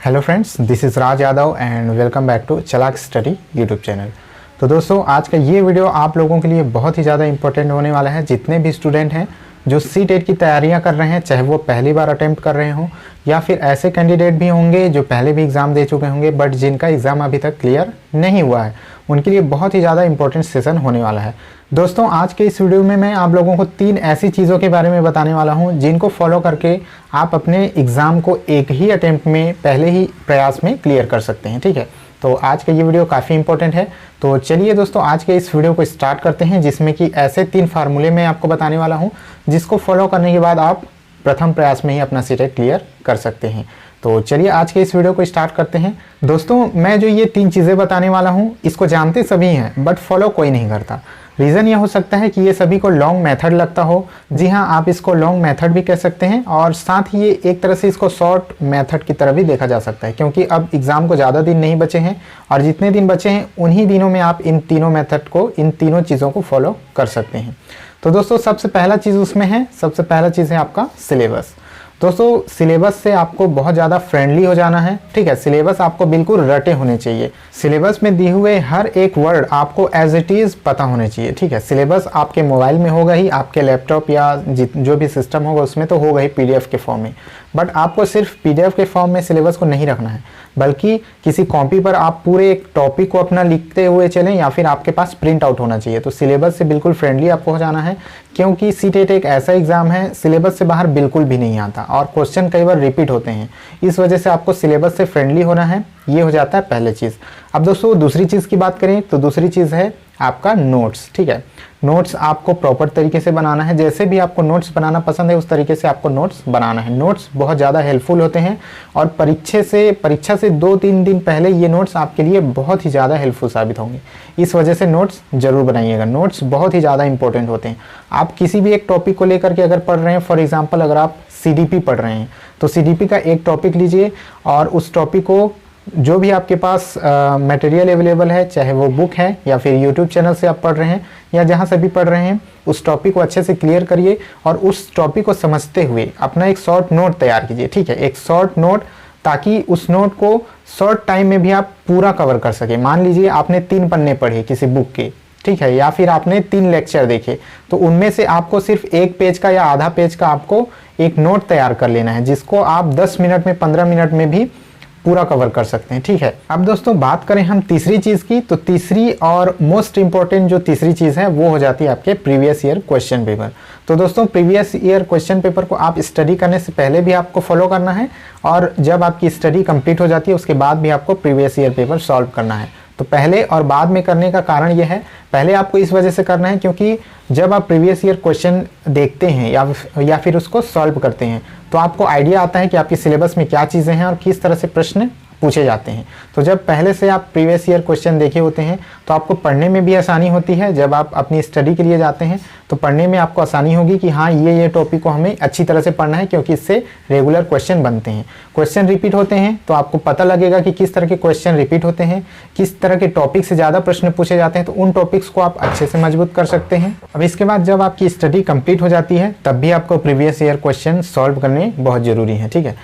Hello friends, this is Raj Yadav and welcome back to Chalak study YouTube channel. तो दोस्तों, आज का ये वीडियो आप लोगों के लिए बहुत ही ज़्यादा इंपॉर्टेंट होने वाला है। जितने भी स्टूडेंट हैं जो सी-टेट की तैयारियां कर रहे हैं, चाहे वो पहली बार अटेम्प्ट कर रहे हों या फिर ऐसे कैंडिडेट भी होंगे जो पहले भी एग्ज़ाम दे चुके होंगे बट जिनका एग्ज़ाम अभी तक क्लियर नहीं हुआ है, उनके लिए बहुत ही ज़्यादा इंपॉर्टेंट सेशन होने वाला है। दोस्तों, आज के इस वीडियो में मैं आप लोगों को 3 ऐसी चीज़ों के बारे में बताने वाला हूं जिनको फॉलो करके आप अपने एग्ज़ाम को एक ही अटेम्प्ट में पहले ही प्रयास में क्लियर कर सकते हैं। ठीक है, तो आज का ये वीडियो काफ़ी इंपॉर्टेंट है। तो चलिए दोस्तों, आज के इस वीडियो को स्टार्ट करते हैं, जिसमें कि ऐसे 3 फार्मूले मैं आपको बताने वाला हूं जिसको फॉलो करने के बाद आप प्रथम प्रयास में ही अपना सी-टेट क्लियर कर सकते हैं। तो चलिए आज के इस वीडियो को स्टार्ट करते हैं। दोस्तों, मैं जो ये 3 चीज़ें बताने वाला हूँ इसको जानते सभी हैं बट फॉलो कोई नहीं करता। रीज़न ये हो सकता है कि ये सभी को लॉन्ग मेथड लगता हो। जी हाँ, आप इसको लॉन्ग मेथड भी कह सकते हैं और साथ ही ये एक तरह से इसको शॉर्ट मेथड की तरह भी देखा जा सकता है, क्योंकि अब एग्ज़ाम को ज़्यादा दिन नहीं बचे हैं और जितने दिन बचे हैं उन्हीं दिनों में आप इन तीनों मेथड को, इन तीनों चीज़ों को फॉलो कर सकते हैं। तो दोस्तों, सबसे पहला चीज़ उसमें है, सबसे पहला चीज़ है आपका सिलेबस। दोस्तों, सिलेबस से आपको बहुत ज़्यादा फ्रेंडली हो जाना है। ठीक है, सिलेबस आपको बिल्कुल रटे होने चाहिए। सिलेबस में दिए हुए हर एक वर्ड आपको एज इट इज़ पता होने चाहिए। ठीक है, सिलेबस आपके मोबाइल में होगा ही, आपके लैपटॉप या जो भी सिस्टम होगा उसमें तो होगा ही पीडीएफ के फॉर्म में, बट आपको सिर्फ पीडीएफ के फॉर्म में सिलेबस को नहीं रखना है, बल्कि किसी कॉपी पर आप पूरे एक टॉपिक को अपना लिखते हुए चलें या फिर आपके पास प्रिंट आउट होना चाहिए। तो सिलेबस से बिल्कुल फ्रेंडली आपको हो जाना है, क्योंकि सी-टेट एक ऐसा एग्जाम है सिलेबस से बाहर बिल्कुल भी नहीं आता और क्वेश्चन कई बार रिपीट होते हैं। इस वजह से आपको सिलेबस से फ्रेंडली होना है। ये हो जाता है पहले चीज़। अब दोस्तों, दूसरी चीज़ की बात करें तो दूसरी चीज़ है आपका नोट्स। ठीक है, नोट्स आपको प्रॉपर तरीके से बनाना है। जैसे भी आपको नोट्स बनाना पसंद है उस तरीके से आपको नोट्स बनाना है। नोट्स बहुत ज़्यादा हेल्पफुल होते हैं और परीक्षा से 2-3 दिन पहले ये नोट्स आपके लिए बहुत ही ज़्यादा हेल्पफुल साबित होंगे। इस वजह से नोट्स ज़रूर बनाइएगा। नोट्स बहुत ही ज़्यादा इंपॉर्टेंट होते हैं। आप किसी भी एक टॉपिक को लेकर के अगर पढ़ रहे हैं, फॉर एग्जाम्पल अगर आप सीडीपी पढ़ रहे हैं तो सीडीपी का एक टॉपिक लीजिए और उस टॉपिक को जो भी आपके पास मटेरियल अवेलेबल है, चाहे वो बुक है या फिर यूट्यूब चैनल से आप पढ़ रहे हैं या जहाँ से भी पढ़ रहे हैं, उस टॉपिक को अच्छे से क्लियर करिए और उस टॉपिक को समझते हुए अपना एक शॉर्ट नोट तैयार कीजिए। ठीक है, एक शॉर्ट नोट, ताकि उस नोट को शॉर्ट टाइम में भी आप पूरा कवर कर सके। मान लीजिए आपने 3 पन्ने पढ़े किसी बुक के, ठीक है, या फिर आपने 3 लेक्चर देखे, तो उनमें से आपको सिर्फ 1 पेज का या आधा पेज का आपको एक नोट तैयार कर लेना है, जिसको आप 10 मिनट में, 15 मिनट में भी पूरा कवर कर सकते हैं। ठीक है, अब दोस्तों बात करें हम तीसरी चीज़ की, तो तीसरी और मोस्ट इंपॉर्टेंट जो तीसरी चीज़ है वो हो जाती है आपके प्रीवियस ईयर क्वेश्चन पेपर। तो दोस्तों, प्रीवियस ईयर क्वेश्चन पेपर को आप स्टडी करने से पहले भी आपको फॉलो करना है और जब आपकी स्टडी कंप्लीट हो जाती है उसके बाद भी आपको प्रीवियस ईयर पेपर सॉल्व करना है। तो पहले और बाद में करने का कारण यह है, पहले आपको इस वजह से करना है क्योंकि जब आप प्रीवियस ईयर क्वेश्चन देखते हैं या फिर उसको सॉल्व करते हैं तो आपको आइडिया आता है कि आपकी सिलेबस में क्या चीज़ें हैं और किस तरह से प्रश्न पूछे जाते हैं। तो जब पहले से आप प्रीवियस ईयर क्वेश्चन देखे होते हैं तो आपको पढ़ने में भी आसानी होती है। जब आप अपनी स्टडी के लिए जाते हैं तो पढ़ने में आपको आसानी होगी कि हाँ, ये टॉपिक को हमें अच्छी तरह से पढ़ना है, क्योंकि इससे रेगुलर क्वेश्चन बनते हैं। क्वेश्चन रिपीट होते हैं तो आपको पता लगेगा कि किस तरह के क्वेश्चन रिपीट होते हैं, किस तरह के टॉपिक से ज़्यादा प्रश्न पूछे जाते हैं, तो उन टॉपिक्स को आप अच्छे से मजबूत कर सकते हैं। अब इसके बाद जब आपकी स्टडी कंप्लीट हो जाती है तब भी आपको प्रीवियस ईयर क्वेश्चन सॉल्व करने बहुत ज़रूरी है। ठीक है,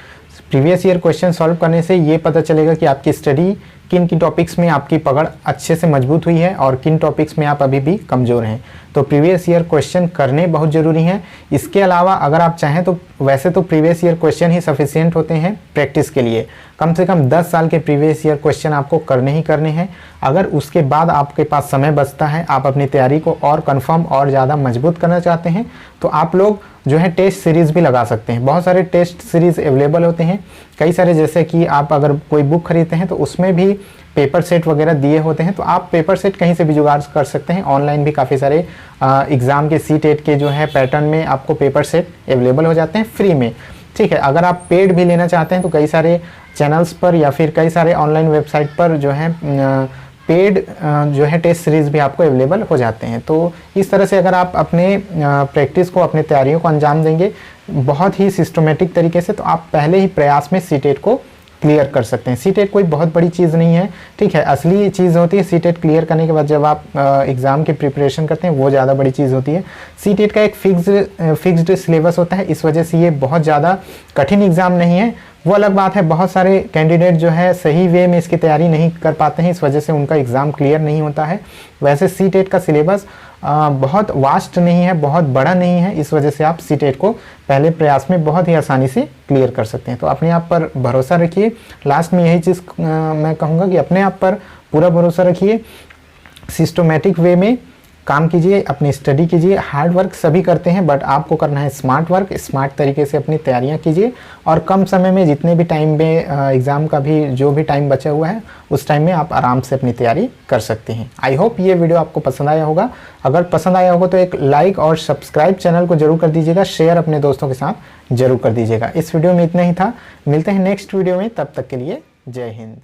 प्रीवियस ईयर क्वेश्चन सॉल्व करने से ये पता चलेगा कि आपकी स्टडी किन किन टॉपिक्स में आपकी पकड़ अच्छे से मजबूत हुई है और किन टॉपिक्स में आप अभी भी कमज़ोर हैं। तो प्रीवियस ईयर क्वेश्चन करने बहुत ज़रूरी हैं। इसके अलावा अगर आप चाहें तो वैसे तो प्रीवियस ईयर क्वेश्चन ही सफिशिएंट होते हैं प्रैक्टिस के लिए। कम से कम 10 साल के प्रीवियस ईयर क्वेश्चन आपको करने ही करने हैं। अगर उसके बाद आपके पास समय बचता है, आप अपनी तैयारी को और कन्फर्म और ज़्यादा मजबूत करना चाहते हैं, तो आप लोग जो है टेस्ट सीरीज़ भी लगा सकते हैं। बहुत सारे टेस्ट सीरीज़ अवेलेबल होते हैं, कई सारे, जैसे कि आप अगर कोई बुक खरीदते हैं तो उसमें भी पेपर सेट वगैरह दिए होते हैं, तो आप पेपर सेट कहीं से भी जुगाड़ कर सकते हैं। ऑनलाइन भी काफ़ी सारे एग्ज़ाम के सी-टेट के जो है पैटर्न में आपको पेपर सेट अवेलेबल हो जाते हैं फ्री में। ठीक है, अगर आप पेड भी लेना चाहते हैं तो कई सारे चैनल्स पर या फिर कई सारे ऑनलाइन वेबसाइट पर जो है पेड जो है टेस्ट सीरीज़ भी आपको अवेलेबल हो जाते हैं। तो इस तरह से अगर आप अपने प्रैक्टिस को, अपने तैयारियों को अंजाम देंगे बहुत ही सिस्टमेटिक तरीके से, तो आप पहले ही प्रयास में सी-टेट को क्लियर कर सकते हैं। सीटेट कोई बहुत बड़ी चीज़ नहीं है, ठीक है। असली चीज़ होती है सीटेट क्लियर करने के बाद जब आप एग्ज़ाम की प्रिपरेशन करते हैं, वो ज़्यादा बड़ी चीज़ होती है। सीटेट का एक फिक्स्ड सिलेबस होता है, इस वजह से ये बहुत ज़्यादा कठिन एग्ज़ाम नहीं है। वो अलग बात है, बहुत सारे कैंडिडेट जो है सही वे में इसकी तैयारी नहीं कर पाते हैं, इस वजह से उनका एग्ज़ाम क्लियर नहीं होता है। वैसे सीटेट का सिलेबस बहुत वास्ट नहीं है, बहुत बड़ा नहीं है, इस वजह से आप सीटेट को पहले प्रयास में बहुत ही आसानी से क्लियर कर सकते हैं। तो अपने आप पर भरोसा रखिए। लास्ट में यही चीज़ मैं कहूँगा कि अपने आप पर पूरा भरोसा रखिए, सिस्टमेटिक वे में काम कीजिए, अपनी स्टडी कीजिए। हार्ड वर्क सभी करते हैं, बट आपको करना है स्मार्ट वर्क। स्मार्ट तरीके से अपनी तैयारियां कीजिए और कम समय में, जितने भी टाइम में एग्ज़ाम का भी जो भी टाइम बचा हुआ है, उस टाइम में आप आराम से अपनी तैयारी कर सकते हैं। आई होप ये वीडियो आपको पसंद आया होगा। अगर पसंद आया होगा तो एक लाइक और सब्सक्राइब चैनल को जरूर कर दीजिएगा, शेयर अपने दोस्तों के साथ जरूर कर दीजिएगा। इस वीडियो में इतना ही था, मिलते हैं नेक्स्ट वीडियो में, तब तक के लिए जय हिंद।